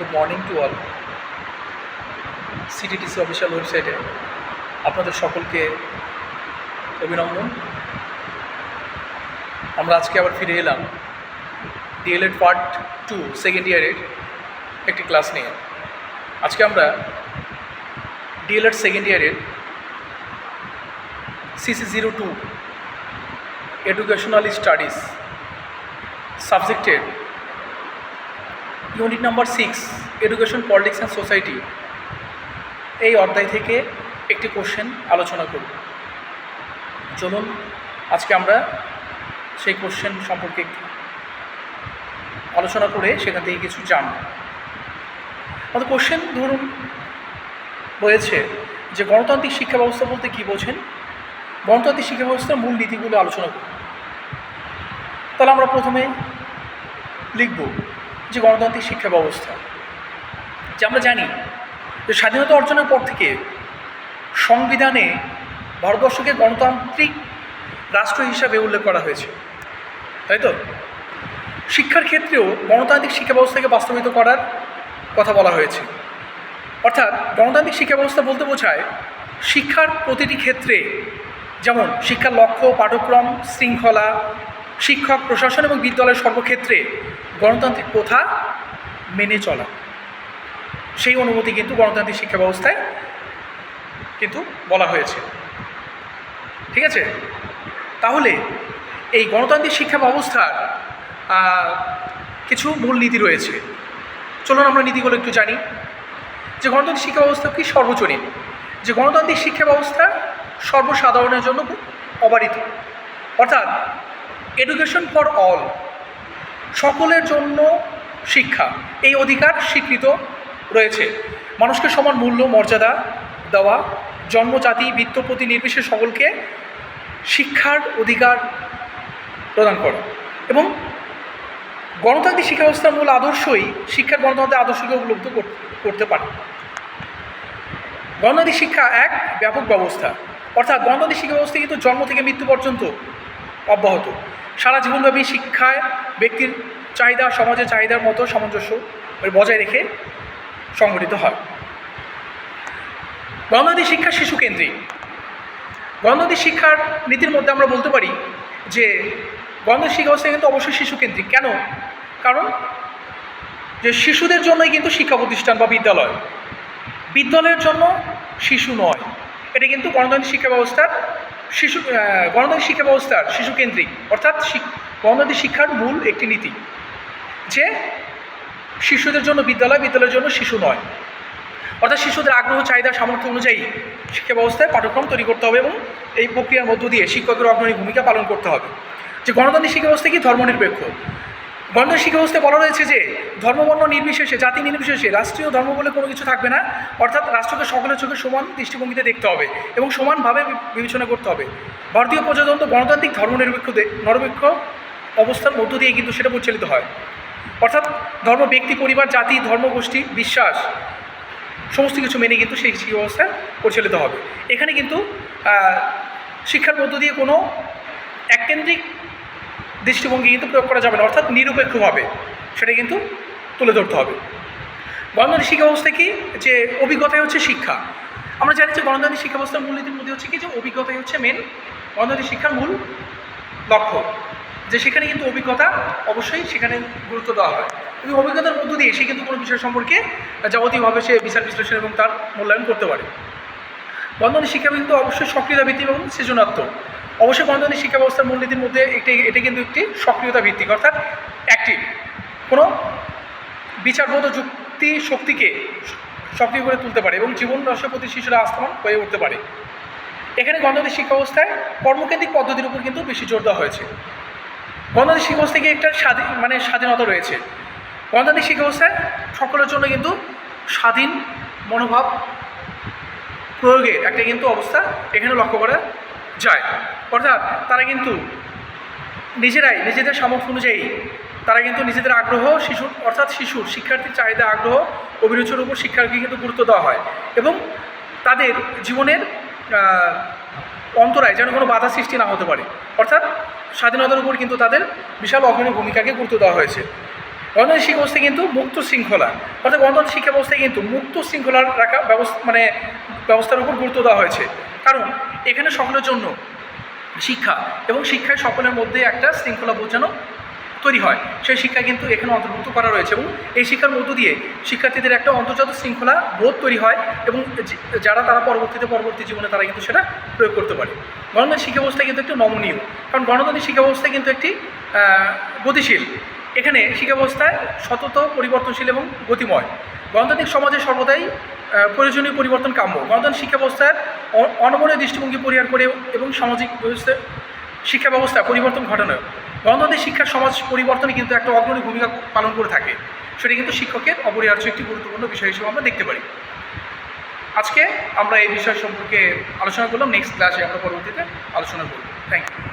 Good morning to all. CTTC official ওয়েবসাইটে আপনাদের সকলকে অভিনন্দন। আমরা আজকে আবার ফিরে এলাম ডিএলএড পার্ট 2 সেকেন্ড ইয়ারের একটি ক্লাস নিয়ে। আজকে আমরা ডিএলএড সেকেন্ড ইয়ারের CC02 এডুকেশনাল স্টাডিজ সাবজেক্টের unit number 6 education, politics and society এই অধ্যায় থেকে একটি কোশ্চেন আলোচনা করব। চলুন আজকে আমরা সেই কোশ্চেন সম্পর্কে আলোচনা করে সেখান থেকে কিছু জানব। আমাদের কোশ্চেন ধরুন রয়েছে যে গণতান্ত্রিক শিক্ষা ব্যবস্থা বলতে কী বোঝেন, গণতান্ত্রিক শিক্ষা ব্যবস্থার মূল নীতিগুলো আলোচনা করব। তাহলে আমরা প্রথমে লিখব যে গণতান্ত্রিক শিক্ষা ব্যবস্থা, যে আমরা জানি যে স্বাধীনতা অর্জনের পর থেকে সংবিধানে ভারতবর্ষকে গণতান্ত্রিক রাষ্ট্র হিসাবে উল্লেখ করা হয়েছে, তাই তো? শিক্ষার ক্ষেত্রেও গণতান্ত্রিক শিক্ষা ব্যবস্থাকে বাস্তবায়িত করার কথা বলা হয়েছে। অর্থাৎ গণতান্ত্রিক শিক্ষা ব্যবস্থা বলতে বোঝায় শিক্ষার প্রতিটি ক্ষেত্রে, যেমন শিক্ষার লক্ষ্য, পাঠ্যক্রম, শৃঙ্খলা, শিক্ষক, প্রশাসন এবং বিদ্যালয়ের সর্বক্ষেত্রে গণতান্ত্রিক প্রথা মেনে চলা, সেই অনুমতি কিন্তু গণতান্ত্রিক শিক্ষা ব্যবস্থায় কিন্তু বলা হয়েছে। ঠিক আছে? তাহলে এই গণতান্ত্রিক শিক্ষা ব্যবস্থার কিছু মূলনীতি রয়েছে। চলুন আমরা নীতিগুলো একটু জানি। যে গণতান্ত্রিক শিক্ষা ব্যবস্থা কি? সর্বজনীন। যে গণতান্ত্রিক শিক্ষা ব্যবস্থা সর্বসাধারণের জন্য অবারিত, অর্থাৎ এডুকেশন ফর অল, সকলের জন্য শিক্ষা, এই অধিকার স্বীকৃত রয়েছে। মানুষকে সমান মূল্য, মর্যাদা দেওয়া, জন্ম, জাতি, বৃত্তপতি নির্বিশেষে সকলকে শিক্ষার অধিকার প্রদান করা। এবং গণতান্ত্রিক শিক্ষা ব্যবস্থার মূল আদর্শই শিক্ষার গণতন্ত্রের আদর্শকে উপলব্ধ করতে পারে। গণতান্ত্রিক শিক্ষা এক ব্যাপক ব্যবস্থা, অর্থাৎ গণতান্ত্রিক শিক্ষা ব্যবস্থা কিন্তু জন্ম থেকে মৃত্যু পর্যন্ত অব্যাহত। সারা জীবনব্যাপী শিক্ষায় ব্যক্তির চাহিদা সমাজের চাহিদার মতো সামঞ্জস্য বজায় রেখে সংগঠিত হয়। গণতান্ত্রিক শিক্ষা শিশুকেন্দ্রিক। গণতান্ত্রিক শিক্ষার নীতির মধ্যে আমরা বলতে পারি যে গণতান্ত্রিক শিক্ষা ব্যবস্থা কিন্তু অবশ্যই শিশুকেন্দ্রিক। কেন? কারণ যে শিশুদের জন্যই কিন্তু শিক্ষা প্রতিষ্ঠান বা বিদ্যালয়, বিদ্যালয়ের জন্য শিশু নয়। এটা কিন্তু গণতান্ত্রিক শিক্ষা ব্যবস্থার গণতান্ত্রিক শিক্ষা ব্যবস্থার শিশুকেন্দ্রিক, অর্থাৎ গণতান্ত্রিক শিক্ষার মূল একটি নীতি যে শিশুদের জন্য বিদ্যালয়, বিদ্যালয়ের জন্য শিশু নয়। অর্থাৎ শিশুদের আগ্রহ, চাহিদা, সামর্থ্য অনুযায়ী শিক্ষা ব্যবস্থায় পাঠ্যক্রম তৈরি করতে হবে এবং এই প্রক্রিয়ার মধ্য দিয়ে শিক্ষকের অগ্রণী ভূমিকা পালন করতে হবে। যে গণতান্ত্রিক শিক্ষা ব্যবস্থা কি? ধর্মনিরপেক্ষ। গণতান্ত্রিক শিক্ষা ব্যবস্থায় বলা রয়েছে যে ধর্মবর্ণ নির্বিশেষে, জাতি নির্বিশেষে রাষ্ট্রীয় ধর্ম বলে কোনো কিছু থাকবে না। অর্থাৎ রাষ্ট্রকে সকলের চোখে সমান দৃষ্টিভঙ্গিতে দেখতে হবে এবং সমানভাবে বিবেচনা করতে হবে। ভারতীয় প্রজাতন্ত্র গণতান্ত্রিক ধর্মনিরপেক্ষ অবস্থার মধ্য দিয়ে কিন্তু সেটা পরিচালিত হয়। অর্থাৎ ধর্ম, ব্যক্তি, পরিবার, জাতি, ধর্মগোষ্ঠী, বিশ্বাস সমস্ত কিছু মেনে কিন্তু সেই শিক্ষা ব্যবস্থা পরিচালিত হবে। এখানে কিন্তু শিক্ষার মধ্য দিয়ে কোনো এককেন্দ্রিক দৃষ্টিভঙ্গি কিন্তু প্রয়োগ করা যাবে না, অর্থাৎ নিরপেক্ষভাবে সেটা কিন্তু তুলে ধরতে হবে। গণতান্ত্রিক শিক্ষা ব্যবস্থা কি? যে অভিজ্ঞতাই হচ্ছে শিক্ষা। আমরা জানি যে গণতান্ত্রিক শিক্ষা ব্যবস্থার মূলনীতির মধ্যে হচ্ছে কি, যে অভিজ্ঞতাই হচ্ছে মেন গণতান্ত্রিক শিক্ষার মূল লক্ষ্য। যে সেখানে কিন্তু অভিজ্ঞতা অবশ্যই সেখানে গুরুত্ব দেওয়া হয় এবং অভিজ্ঞতার মধ্য দিয়ে সে কিন্তু কোনো বিষয় সম্পর্কে যাবতীয়ভাবে সে বিচার বিশ্লেষণ এবং তার মূল্যায়ন করতে পারে। গণতান্ত্রিক শিক্ষা কিন্তু অবশ্যই সক্রিয়তা ভিত্তিক এবং সৃজনাত্মক। অবশ্যই গণতান্ত্রিক শিক্ষা ব্যবস্থার মূলনীতির মধ্যে এটা কিন্তু একটি সক্রিয়তা ভিত্তিক, অর্থাৎ অ্যাক্টিভ। কোনো বিচারবোধ ও যুক্তি শক্তিকে সক্রিয় করে তুলতে পারে এবং জীবন রসের প্রতি শিশুরা আস্থমান হয়ে উঠতে পারে। এখানে গণতান্ত্রিক শিক্ষা ব্যবস্থায় কর্মকেন্দ্রিক পদ্ধতির উপর কিন্তু বেশি জোর দেওয়া হয়েছে। গণতান্ত্রিক শিক্ষা ব্যবস্থায় একটা স্বাধীনতা রয়েছে। গণতান্ত্রিক শিক্ষা ব্যবস্থায় সকলের জন্য কিন্তু স্বাধীন মনোভাব প্রয়োগের একটা কিন্তু অবস্থা এখানে লক্ষ্য করা যায়। অর্থাৎ তারা কিন্তু নিজেরাই নিজেদের সামর্থ্য অনুযায়ী তারা কিন্তু নিজেদের আগ্রহ, শিশুর শিক্ষার্থীর চাহিদা, আগ্রহ, অভিরুচির উপর শিক্ষাকে কিন্তু গুরুত্ব দেওয়া হয় এবং তাদের জীবনের অন্তরায় যেন কোনো বাধা সৃষ্টি না হতে পারে। অর্থাৎ স্বাধীনতার উপর কিন্তু তাদের বিশাল অগ্রণী ভূমিকাকে গুরুত্ব দেওয়া হয়েছে। গণতান্ত্রিক শিক্ষা ব্যবস্থা কিন্তু মুক্ত শৃঙ্খলা, অর্থাৎ গণতান্ত্রিক শিক্ষা ব্যবস্থায় কিন্তু মুক্ত শৃঙ্খলার রাখা ব্যবস্থার উপর গুরুত্ব দেওয়া হয়েছে। কারণ এখানে সকলের জন্য শিক্ষা এবং শিক্ষায় সকলের মধ্যে একটা শৃঙ্খলা বোঝানো তৈরি হয়, সেই শিক্ষা কিন্তু এখানে অন্তর্ভুক্ত করা রয়েছে এবং এই শিক্ষার মধ্য দিয়ে শিক্ষার্থীদের একটা অন্তর্জাত শৃঙ্খলা বোধ তৈরি হয় এবং তারা পরবর্তী জীবনে তারা কিন্তু সেটা প্রয়োগ করতে পারে। গণতান্ত্রিক শিক্ষা ব্যবস্থা কিন্তু একটু নমনীয়, কারণ গণতান্ত্রিক শিক্ষা ব্যবস্থা কিন্তু একটি গতিশীল। এখানে শিক্ষা ব্যবস্থায় সতত পরিবর্তনশীল এবং গতিময়। গণতান্ত্রিক সমাজে সর্বদাই প্রয়োজনীয় পরিবর্তন কাম্য। গণতান্ত্রিক শিক্ষা ব্যবস্থার অনমনীয় দৃষ্টিভঙ্গি পরিহার করে এবং সামাজিক শিক্ষা ব্যবস্থা পরিবর্তন ঘটানো, গণতান্ত্রিক শিক্ষার সমাজ পরিবর্তনে কিন্তু একটা অগ্রণী ভূমিকা পালন করে থাকে। সেটা কিন্তু শিক্ষকের অপরিহার্য একটি গুরুত্বপূর্ণ বিষয় হিসেবে আমরা দেখতে পারি। আজকে আমরা এই বিষয় সম্পর্কে আলোচনা করলাম, নেক্সট ক্লাসে আমরা পরবর্তীতে আলোচনা করব। Thank you.